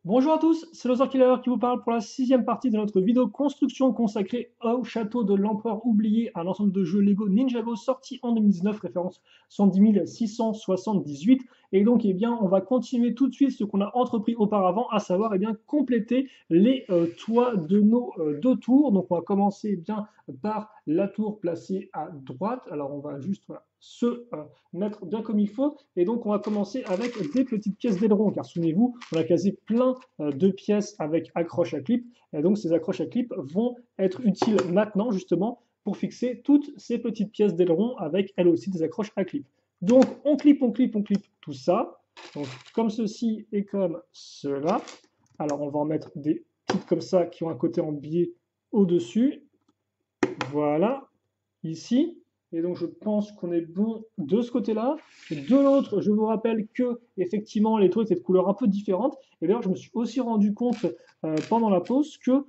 Bonjour à tous, c'est Lothar Killer qui vous parle pour la sixième partie de notre vidéo construction consacrée au château de l'Empereur oublié, un ensemble de jeux Lego Ninjago sorti en 2019, référence 110 678. Et donc, on va continuer tout de suite ce qu'on a entrepris auparavant, à savoir, compléter les toits de nos deux tours. Donc, on va commencer par la tour placée à droite. Alors, on va juste se mettre bien comme il faut. Et donc, on va commencer avec des petites pièces d'aileron, car souvenez-vous, on a casé plein de pièces avec accroche à clip. Et donc, ces accroches à clip vont être utiles maintenant, justement, pour fixer toutes ces petites pièces d'aileron avec elles aussi des accroches à clip. Donc, on clip tout ça. Donc, comme ceci et comme cela. Alors, on va en mettre des petites comme ça qui ont un côté en biais au-dessus. Voilà, ici. Et donc, je pense qu'on est bon de ce côté-là. De l'autre, je vous rappelle que, effectivement, les toits étaient de couleurs un peu différentes. Et d'ailleurs, je me suis aussi rendu compte pendant la pause que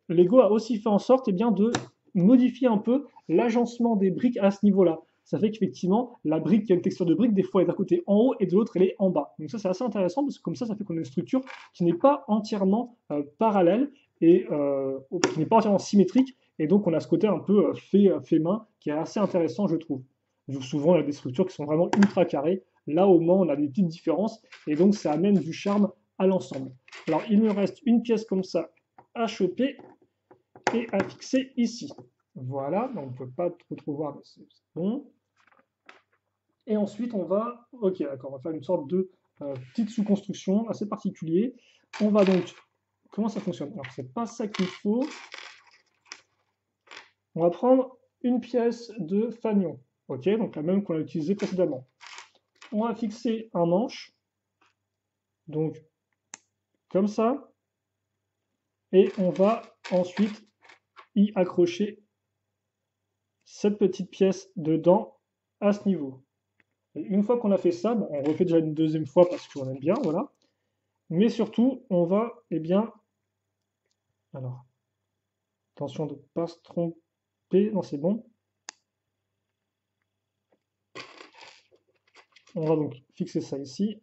Lego a aussi fait en sorte de modifier un peu l'agencement des briques à ce niveau-là. Ça fait qu'effectivement, la brique qui a une texture de brique, des fois, elle est d'un côté en haut et de l'autre, elle est en bas. Donc ça, c'est assez intéressant parce que comme ça fait qu'on a une structure qui n'est pas entièrement parallèle et qui n'est pas entièrement symétrique. Et donc, on a ce côté un peu fait main qui est assez intéressant, je trouve. Donc, souvent, on a des structures qui sont vraiment ultra carrées. Là, au moins, on a des petites différences. Et donc, ça amène du charme à l'ensemble. Alors, il me reste une pièce comme ça à choper et à fixer ici. Voilà, donc on ne peut pas trop voir, mais c'est bon. Et ensuite, on va, ok, d'accord, on va faire une sorte de petite sous-construction assez particulier. On va donc, comment ça fonctionne? Alors, c'est pas ça qu'il faut. On va prendre une pièce de fanion, ok, donc la même qu'on a utilisée précédemment. On va fixer un manche, donc comme ça, et on va ensuite y accrocher cette petite pièce dedans à ce niveau. Et une fois qu'on a fait ça, bon, on refait déjà une deuxième fois parce qu'on aime bien, voilà. Mais surtout, on va, alors, attention de ne pas se tromper, non c'est bon. On va donc fixer ça ici.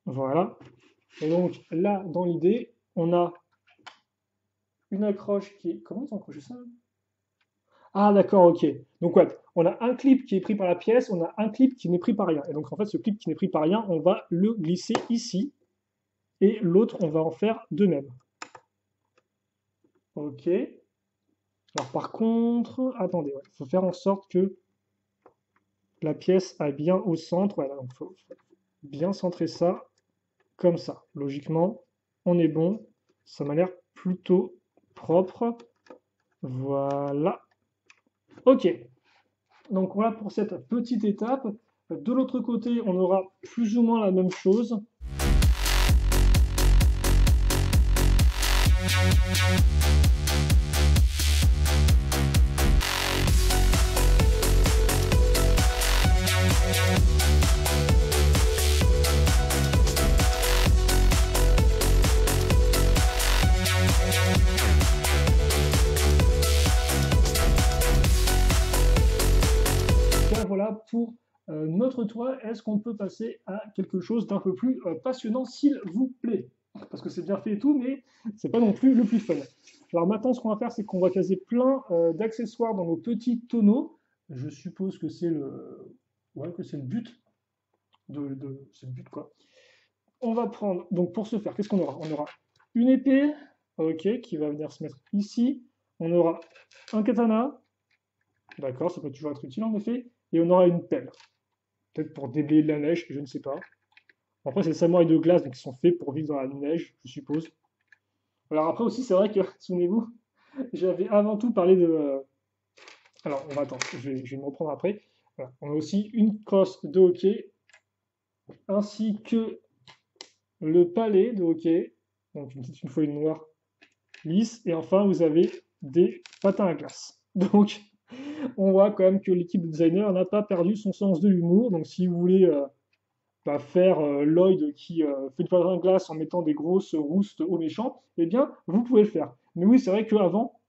Voilà. Et donc là, dans l'idée, on a une accroche qui est... Comment ils ont accroché ça? Ah d'accord, ok. Donc ouais, on a un clip qui est pris par la pièce, on a un clip qui n'est pris par rien. Et donc en fait, ce clip qui n'est pris par rien, on va le glisser ici. Et l'autre, on va en faire de même. Ok. Alors par contre, attendez, il faut faire en sorte que la pièce aille bien au centre. Voilà, donc il faut bien centrer ça, comme ça. Logiquement, on est bon. Ça m'a l'air plutôt propre. Voilà. Ok. Donc voilà pour cette petite étape. De l'autre côté, on aura plus ou moins la même chose. Voilà pour notre toit. Est-ce qu'on peut passer à quelque chose d'un peu plus passionnant, s'il vous plaît? Parce que c'est bien fait et tout, mais c'est pas non plus le plus fun. Alors maintenant, ce qu'on va faire, c'est qu'on va caser plein d'accessoires dans nos petits tonneaux. Je suppose que c'est ouais, que c'est le but c'est le but quoi. On va prendre, donc pour ce faire, qu'est-ce qu'on aura? On aura une épée, ok, qui va venir se mettre ici. On aura un katana, d'accord, ça peut toujours être utile en effet. Et on aura une pelle. Peut-être pour déblayer de la neige, je ne sais pas. Après, c'est des samouraïs de glace, donc ils sont faits pour vivre dans la neige, je suppose. Alors après aussi, c'est vrai que, souvenez-vous, j'avais avant tout parlé de... Alors, on va attendre, je vais me reprendre après. Voilà. On a aussi une crosse de hockey, ainsi que le palais de hockey, donc une feuille noire lisse, et enfin, vous avez des patins à glace. Donc, on voit quand même que l'équipe de designer n'a pas perdu son sens de l'humour, donc si vous voulez faire Lloyd qui fait du patin de glace en mettant des grosses roustes aux méchants, eh bien, vous pouvez le faire. Mais oui, c'est vrai qu'avant,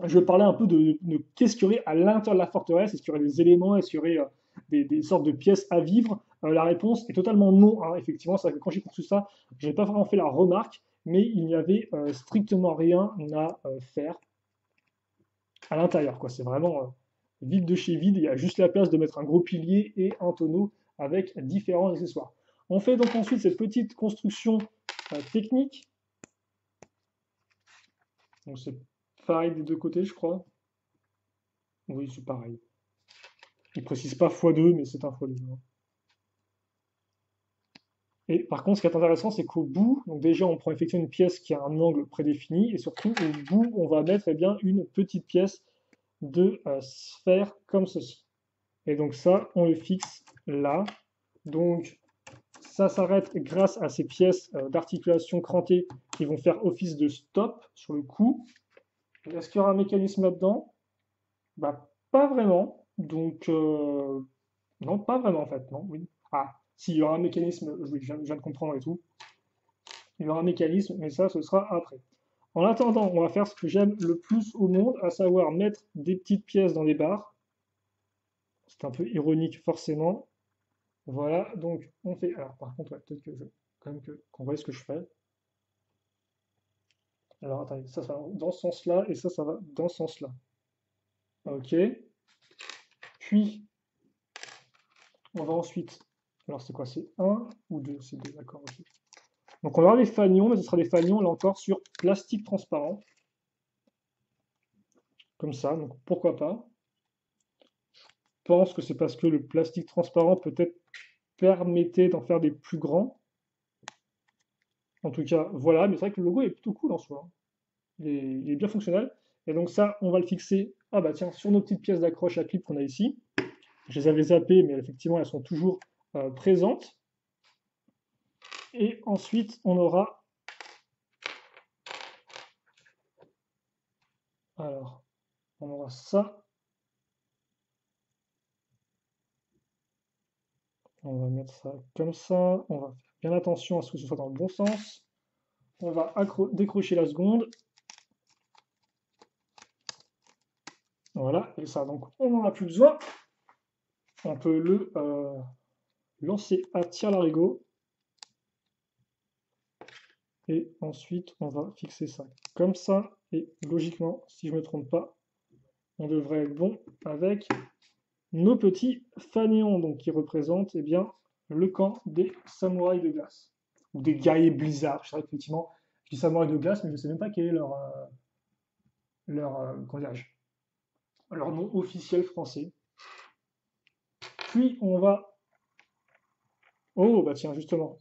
je parlais un peu qu'est-ce qu'il y aurait à l'intérieur de la forteresse, est-ce qu'il y aurait des éléments, est-ce qu'il y aurait des sortes de pièces à vivre. La réponse est totalement non, hein. Effectivement, c'est vrai que quand j'ai conçu ça, je n'ai pas vraiment fait la remarque, mais il n'y avait strictement rien à faire à l'intérieur, quoi. C'est vraiment vide de chez vide. Il y a juste la place de mettre un gros pilier et un tonneau avec différents accessoires. On fait donc ensuite cette petite construction technique. Donc c'est pareil des deux côtés, je crois. Oui, c'est pareil. Il ne précise pas x2, mais c'est un x2, hein. Et par contre, ce qui est intéressant, c'est qu'au bout, donc déjà, on prend effectivement une pièce qui a un angle prédéfini, et surtout, au bout, on va mettre eh bien, une petite pièce de sphère comme ceci. Et donc ça, on le fixe là. Donc ça s'arrête grâce à ces pièces d'articulation crantée qui vont faire office de stop sur le coup. Est-ce qu'il y aura un mécanisme là-dedans? Bah, pas vraiment. Donc, non, pas vraiment en fait. Non, oui. Ah, si, il y aura un mécanisme, oui, je viens de comprendre et tout. Il y aura un mécanisme, mais ça, ce sera après. En attendant, on va faire ce que j'aime le plus au monde, à savoir mettre des petites pièces dans des barres. C'est un peu ironique, forcément. Voilà, donc on fait. Alors, par contre, ouais, peut-être que quand même qu'on voit ce que je fais. Alors, attendez, ça va dans ce sens-là, et ça va dans ce sens-là. Ok. Puis, on va ensuite. Alors, c'est quoi? C'est un ou deux? C'est 2, d'accord, ok. Donc, on va avoir des fanions, mais ce sera des fanions, là encore, sur plastique transparent. Comme ça, donc pourquoi pas. Je pense que c'est parce que le plastique transparent peut-être permettait d'en faire des plus grands. En tout cas, voilà, mais c'est vrai que le logo est plutôt cool en soi, hein. Il est bien fonctionnel. Et donc ça, on va le fixer, ah bah tiens, sur nos petites pièces d'accroche à clip qu'on a ici. Je les avais zappées, mais effectivement, elles sont toujours présentes. Et ensuite, on aura, alors, on aura ça. On va mettre ça comme ça. On va faire bien attention à ce que ce soit dans le bon sens. On va décrocher la seconde. Voilà, et ça, donc on n'en a plus besoin. On peut le lancer à tire-larigot. Et ensuite, on va fixer ça comme ça. Et logiquement, si je ne me trompe pas, on devrait être bon avec nos petits fanions, donc qui représentent eh bien, le camp des samouraïs de glace. Ou des guerriers blizzards. Je sais effectivement, je dis samouraïs de glace, mais je ne sais même pas quel est comment leur nom officiel français. Puis on va. Oh, bah tiens, justement,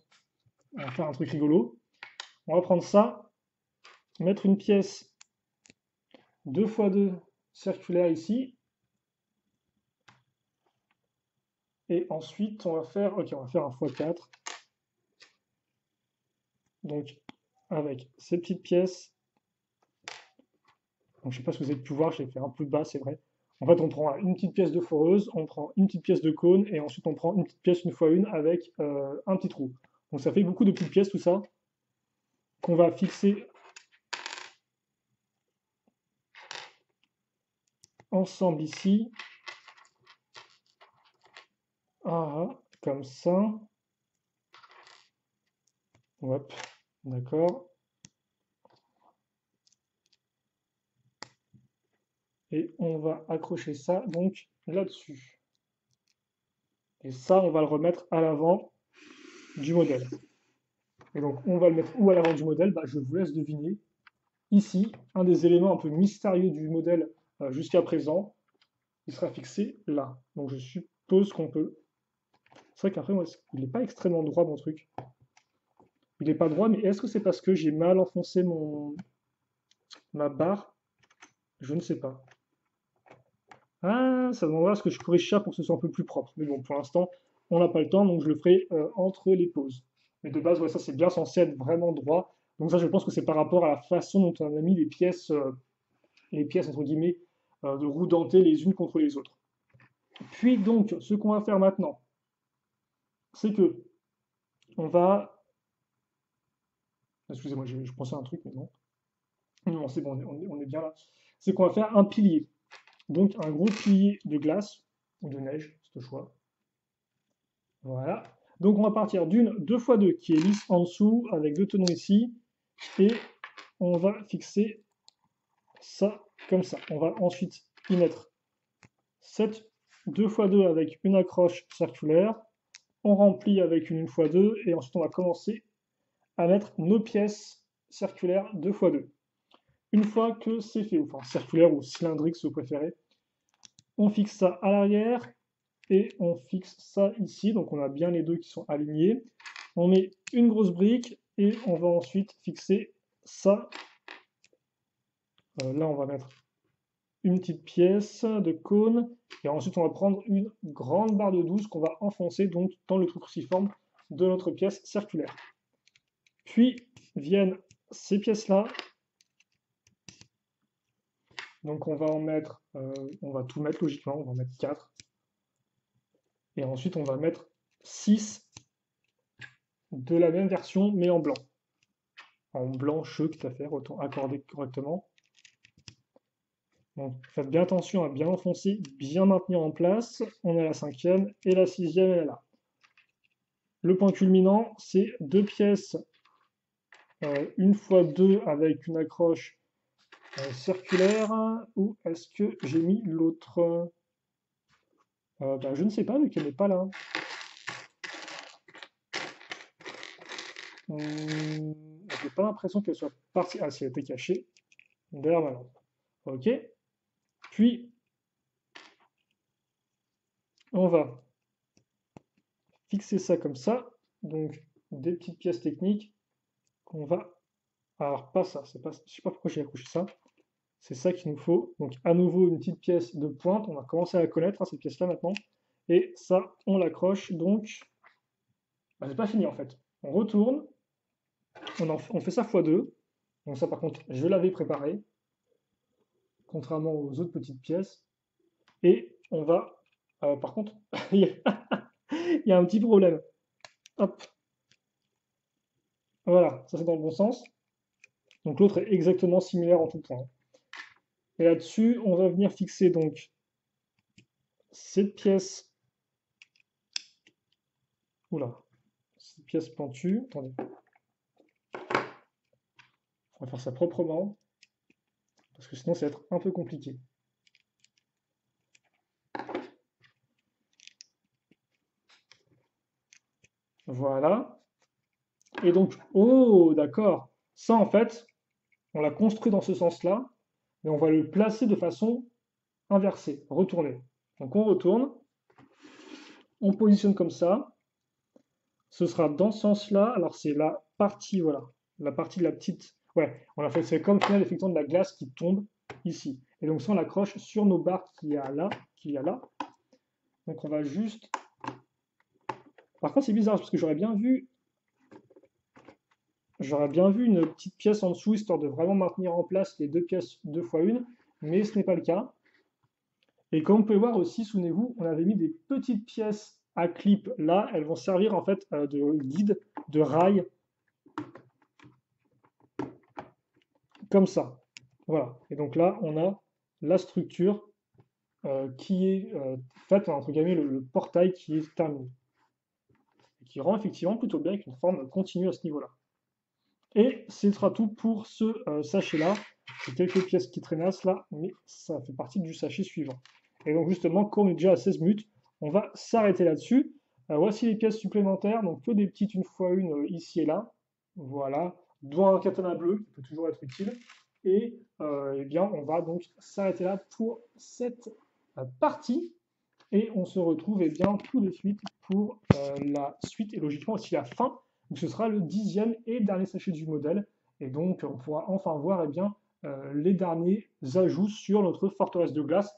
on va faire un truc rigolo. On va prendre ça, mettre une pièce 2x2 circulaire ici. Et ensuite, on va faire, ok, on va faire un x4. Donc, avec ces petites pièces. Donc, je ne sais pas si vous avez pu voir, j'ai fait un peu bas, c'est vrai. En fait, on prend une petite pièce de foreuse, on prend une petite pièce de cône, et ensuite on prend une petite pièce une fois une avec un petit trou. Donc, ça fait beaucoup de petites pièces, tout ça, qu'on va fixer ensemble ici. Ah, comme ça. Hop, d'accord. Et on va accrocher ça donc là-dessus. Et ça, on va le remettre à l'avant du modèle. Et donc, on va le mettre où à l'avant du modèle? Bah, je vous laisse deviner. Ici, un des éléments un peu mystérieux du modèle jusqu'à présent, il sera fixé là. Donc, je suppose qu'on peut. C'est vrai qu'après, moi, il n'est pas extrêmement droit, mon truc. Il n'est pas droit, mais est-ce que c'est parce que j'ai mal enfoncé ma barre? Je ne sais pas. Ah, ça demandera à ce que je corrige ça pour que ce soit un peu plus propre. Mais bon, pour l'instant, on n'a pas le temps, donc je le ferai entre les pauses. Mais de base, ouais, ça c'est bien censé être vraiment droit. Donc ça, je pense que c'est par rapport à la façon dont on a mis les pièces entre guillemets, de roue dentées les unes contre les autres. Puis donc, ce qu'on va faire maintenant, c'est que on va. Excusez-moi, je pensais à un truc, mais non. Non, c'est bon, on est bien là. C'est qu'on va faire un pilier. Donc un gros pilier de glace ou de neige, c'est le choix. Voilà. Donc on va partir d'une 2x2 qui est lisse en dessous avec deux tenons ici. Et on va fixer ça comme ça. On va ensuite y mettre cette 2x2 avec une accroche circulaire. On remplit avec une 1x2 et ensuite on va commencer à mettre nos pièces circulaires 2x2. Une fois que c'est fait, enfin circulaire ou cylindrique si vous préférez, on fixe ça à l'arrière et on fixe ça ici. Donc on a bien les deux qui sont alignés. On met une grosse brique et on va ensuite fixer ça. Là on va mettre une petite pièce de cône et ensuite on va prendre une grande barre de 12 qu'on va enfoncer donc dans le trou cruciforme de notre pièce circulaire. Puis viennent ces pièces-là. Donc on va en mettre, on va tout mettre logiquement, on va en mettre 4. Et ensuite on va mettre 6 de la même version mais en blanc. En blanc tout à fait, autant accorder correctement. Donc faites bien attention à bien enfoncer, bien maintenir en place. On a la 5e et la 6e elle est là. Le point culminant, c'est deux pièces, une fois deux avec une accroche circulaire. Où est-ce que j'ai mis l'autre? Je ne sais pas, vu qu'elle n'est pas là. J'ai pas l'impression qu'elle soit partie. Ah, si elle était cachée derrière ma lampe. Ok. Puis, on va fixer ça comme ça. Donc, des petites pièces techniques qu'on va. Alors, pas ça. C'est pas. Je sais pas pourquoi j'ai accroché ça. C'est ça qu'il nous faut. Donc, à nouveau, une petite pièce de pointe. On va commencer à la connaître, cette pièce-là maintenant. Et ça, on l'accroche. Donc, c'est pas fini en fait. On retourne. On fait ça x2. Donc, ça, par contre, je l'avais préparé. Contrairement aux autres petites pièces. Et on va. Par contre, il y a un petit problème. Hop. Voilà, ça c'est dans le bon sens. Donc l'autre est exactement similaire en tout point. Et là-dessus, on va venir fixer donc cette pièce. Oula, cette pièce pentue. Attendez. On va faire ça proprement. Parce que sinon, ça va être un peu compliqué. Voilà. Et donc, oh, d'accord. Ça, en fait, on l'a construit dans ce sens-là, mais on va le placer de façon inversée, retournée. Donc, on retourne, on positionne comme ça. Ce sera dans ce sens-là. Alors, c'est la partie, voilà, la partie de la petite. Ouais, on a fait, c'est comme final, effectivement, de la glace qui tombe ici. Et donc, ça, on l'accroche sur nos barres qu'il y a là, qu'il y a là. Donc, on va juste. Par contre, c'est bizarre parce que j'aurais bien vu une petite pièce en dessous, histoire de vraiment maintenir en place les deux pièces 2x1, mais ce n'est pas le cas. Et comme vous pouvez voir aussi, souvenez-vous, on avait mis des petites pièces à clip là, elles vont servir en fait de guide, de rail, comme ça. Voilà. Et donc là, on a la structure qui est faite, entre guillemets, le portail qui est terminé. Et qui rend effectivement plutôt bien avec une forme continue à ce niveau-là. Et ce sera tout pour ce sachet-là. C'est quelques pièces qui traînassent là, mais ça fait partie du sachet suivant. Et donc justement, comme on est déjà à 16 minutes, on va s'arrêter là-dessus. Voici les pièces supplémentaires, donc que des petites une fois une ici et là. Voilà, dont un katana bleu qui peut toujours être utile. Et eh bien, on va donc s'arrêter là pour cette partie. Et on se retrouve eh bien, tout de suite pour la suite et logiquement aussi la fin. Donc, ce sera le 10e et dernier sachet du modèle. Et donc, on pourra enfin voir eh bien, les derniers ajouts sur notre forteresse de glace,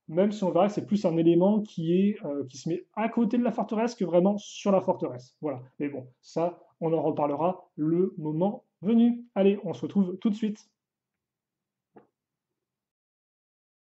même si on verra que c'est plus un élément qui se met à côté de la forteresse que vraiment sur la forteresse. Voilà. Mais bon, ça, on en reparlera le moment venu. Allez, on se retrouve tout de suite.